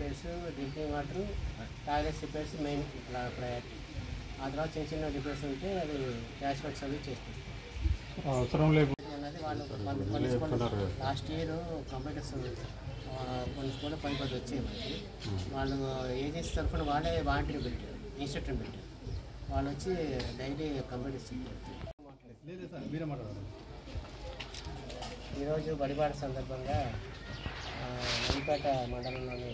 Repairs, drinking water, toilets repairs main priority. ఆ తర్వాత చిన్న చిన్న రిపేర్స్ ఉంటే అది క్యాష్ వర్క్స్ అవి చేస్తుంది. అవసరం లేదు అన్నది వాళ్ళు కొన్ని స్కూల్ లాస్ట్ ఇయర్ కంప్యూటర్స్ కొన్ని స్కూల్లో 10 వచ్చాయి మనకి. వాళ్ళు ఏజెన్సీ తరఫున వాళ్ళే వాలంటీర్ పెట్టారు, ఇన్స్ట్రక్టర్ పెట్టారు. వాళ్ళు వచ్చి డైలీ కంప్యూటర్స్ ఈరోజు బడిబాట సందర్భంగా నల్లిపేట మండలంలోని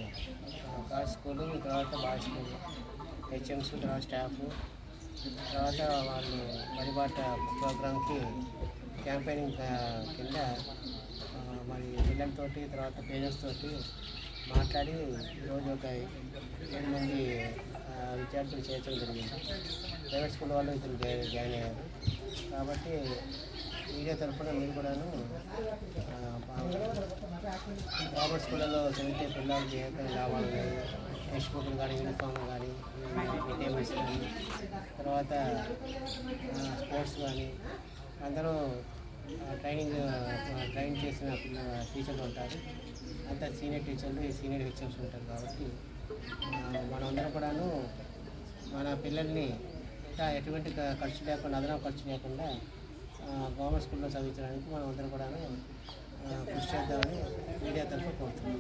గర్ల్స్ స్కూలు, తర్వాత బాయ్స్ స్కూలు, హెచ్ఎంస్, తర్వాత స్టాఫ్, తర్వాత వాళ్ళు బడిబాట ప్రోగ్రామ్కి క్యాంపెయినింగ్ కింద మరి పిల్లలతోటి, తర్వాత పేరెంట్స్ తోటి మాట్లాడి ఈరోజు ఒక 7 మంది విద్యార్థులు చేర్చడం జరిగింది. ప్రైవేట్ స్కూల్ వాళ్ళు ఇద్దరు జాయిన్ అయ్యారు. కాబట్టి మీడియా తరఫున మీరు కూడాను గవర్నమెంట్ స్కూళ్ళలో చదివితే పిల్లలకి ఏ లాభాలు ఉన్నాయి, టెక్స్ట్ బుక్లు కానీ, యూనిఫామ్ కానీ, టేబుల్స్ కానీ, తర్వాత స్పోర్ట్స్ కానీ అందరూ ట్రైన్ చేసిన టీచర్లు ఉంటారు. అంతా సీనియర్ టీచర్లు, సీనియర్ హెచ్ఎంస్ ఉంటారు. కాబట్టి మనమందరం కూడాను మన పిల్లల్ని ఇంకా ఎటువంటి ఖర్చు లేకుండా, అదనపు ఖర్చు లేకుండా గవర్నమెంట్ స్కూల్లో చదివించడానికి మనం అందరం కూడాను కృషి చేద్దామని మీడియా తరఫున కోరుతున్నాం.